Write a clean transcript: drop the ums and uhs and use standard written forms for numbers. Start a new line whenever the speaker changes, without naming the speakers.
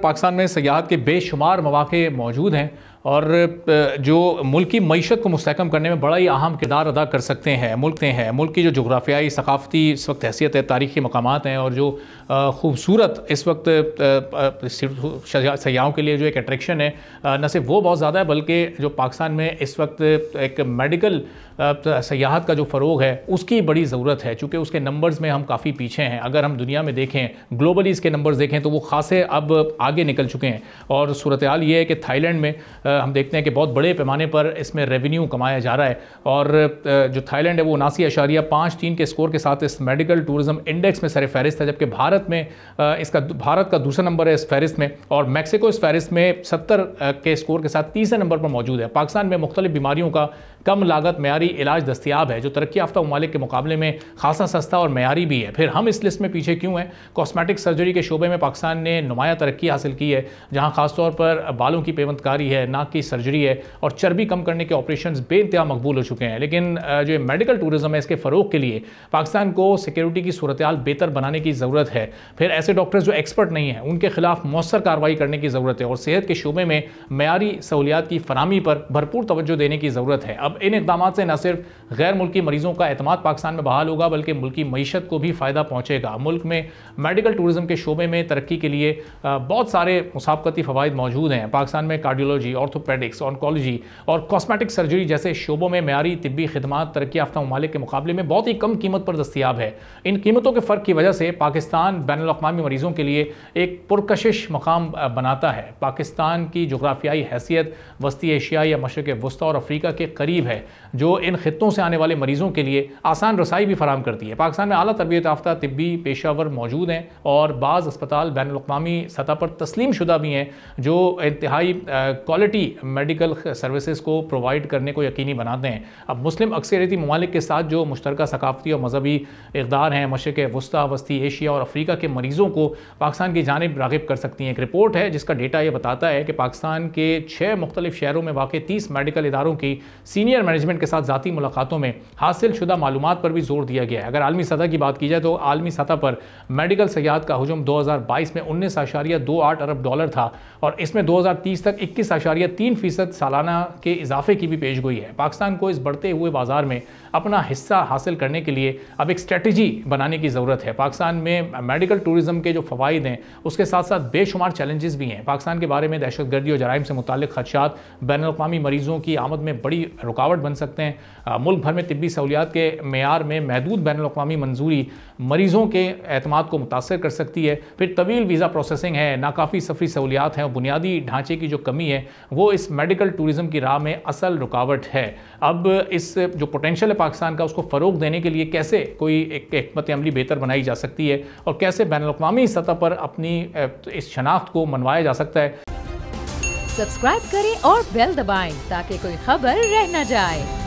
पाकिस्तान में सयाहत के बेशुमार मौके मौजूद हैं और जो मुल्क की मईशत को मुस्तहकम करने में बड़ा ही अहम किरदार अदा कर सकते हैं। मुल्क की जो जोग्राफियाई सकाफ़ती इस वक्त हैसियत है, तारीख़ी मकामात हैं और जो ख़ूबसूरत इस वक्त सयाहों के लिए जो एक अट्रैक्शन है, न सिर्फ वो बहुत ज़्यादा है बल्कि जो पाकिस्तान में इस वक्त एक मेडिकल सयाहत का जो फ़रोग है उसकी बड़ी ज़रूरत है, चूँकि उसके नंबर्स में हम काफ़ी पीछे हैं। अगर हम दुनिया में देखें, ग्लोबली इसके नंबर्स देखें तो वो खासे अब आगे निकल चुके हैं। और सूरत हाल ये है कि थाईलैंड में हम देखते हैं कि बहुत बड़े पैमाने पर इसमें रेवेन्यू कमाया जा रहा है और जो थाईलैंड है वो 79.53 के स्कोर के साथ इस मेडिकल टूरिज्म इंडेक्स में सर फहरिस्त है, जबकि भारत का दूसरा नंबर है इस फहरिस्त में और मैक्सिको इस फहरिस्त में 70 के स्कोर के साथ तीसरे नंबर पर मौजूद है। पाकिस्तान में मुख्तलिफ बीमारियों का कम लागत मेयारी इलाज दस्तियाब है, जो तरक्की याफ्ता ममालिक के मुकाबले में खासा सस्ता और मेयारी भी है। फिर हम इस लिस्ट में पीछे क्यों हैं? कॉस्मेटिक सर्जरी के शोबे में पाकिस्तान ने नुमाया तरक्की हासिल की है, जहाँ खासतौर पर बालों की पेवंदकारी है, नाक की सर्जरी है और चर्बी कम करने के ऑपरेशंस बेइंतहा मकबूल हो चुके हैं। लेकिन जो मेडिकल टूरिज्म है, इसके फ़रोग के लिए पाकिस्तान को सिक्योरिटी की सूरत हाल बेहतर बनाने की ज़रूरत है। फिर ऐसे डॉक्टर्स जो एक्सपर्ट नहीं हैं उनके खिलाफ मौसर कार्रवाई करने की ज़रूरत है और सेहत के शोबे में मेयारी सहूलियात की फराहमी पर भरपूर तवज्जो देने की ज़रूरत है। अब इन इक़दाम से न सिर्फ गैर मुल्की मरीजों का एतमाद पाकिस्तान में बहाल होगा बल्कि मुल्की मईशत को भी फ़ायदा पहुँचेगा। मुल्क में मेडिकल टूरिज्म के शोबे में तरक्की के लिए बहुत सारे मुसाबकती फ़वाइद मौजूद हैं। पाकिस्तान में कार्डियोलॉजी, ऑर्थोपेडिक्स, ऑन्कोलॉजी और कॉस्मेटिक सर्जरी जैसे शोबों में मेयारी तिब्बी खिदमात तरक्की याफ्ता ममालिक के मुकाबले में बहुत ही कम कीमत पर दस्तियाब है। इन कीमतों के फ़र्क की वजह से पाकिस्तान बैनुल अक़वामी मरीज़ों के लिए एक पुरकशिश मकाम बनाता है। पाकिस्तान की जोग्राफियाई हैसियत वस्ती एशिया या मशरिक़ वस्ता और अफ्रीका के करीब है, जो इन खित्तों से आने वाले मरीज़ों के लिए आसान रसाई भी फराहम करती है। पाकिस्तान में आला तरबियत याफ्ता तिब्बी पेशावर मौजूद हैं और बाज़ अस्पताल बैनुल अक़वामी सतह पर तस्लीम शुदा भी हैं, जो इंतहाई क्वालिटी मेडिकल सर्विसेज को प्रोवाइड करने को यकीनी बनाते हैं। अब मुस्लिम अक्सरियती ममालिक के साथ जो मुश्तरका सकाफ़ती और मजहबी इक़दार हैं, मशरिक़ वस्ता, वस्ती एशिया और अफ्रीका के मरीज़ों को पाकिस्तान की जानिब राग़िब कर सकती हैं। एक रिपोर्ट है जिसका डेटा ये बताता है कि पाकिस्तान के 6 मुख्तलिफ शहरों में वाक़ 30 मेडिकल इदारों की सीनियर मैनेजमेंट के साथ ज़ाती मुलाकातों में हासिल शुदा मालूमात पर भी जोर दिया गया है। अगर आलमी सतह की बात की जाए तो आलमी सतह पर मेडिकल सयाहत का हुजूम 2022 में 19.28 अरब डॉलर था और इसमें 2030 तक 21.3% सालाना के इजाफे की भी पेशगोई है। पाकिस्तान को इस बढ़ते हुए बाजार में अपना हिस्सा हासिल करने के लिए अब एक स्ट्रेटजी बनाने की ज़रूरत है। पाकिस्तान में मेडिकल टूरिज्म के जो फ़वाइद हैं उसके साथ साथ बेशुमार चैलेंजेस भी हैं। पाकिस्तान के बारे में दहशतगर्दी और जराइम से मुताल्लिक़ खदशात बैनुल अक़वामी मरीज़ों की आमद में बड़ी रुकावट बन सकते हैं। मुल्क भर में तिब्बी सहूलियात के मेयार में महदूद बैनुल अक़वामी मंजूरी मरीज़ों के एतमाद को मुतासर कर सकती है। फिर तवील वीज़ा प्रोसेसिंग है, नाकाफ़ी सफरी सहूलियात हैं और बुनियादी ढांचे की जो कमी है वो इस मेडिकल टूरिज्म की राह में असल रुकावट है। अब इस जो पोटेंशियल है पाकिस्तान का, उसको फ़रोग देने के लिए कैसे कोई एक हिकमत अमली बेहतर बनाई जा सकती है और कैसे बैनुल अक़वामी सतह पर अपनी इस शनाख्त को मनवाया जा सकता है।
सब्सक्राइब करें और बेल दबाएं ताकि कोई खबर रह न जाए।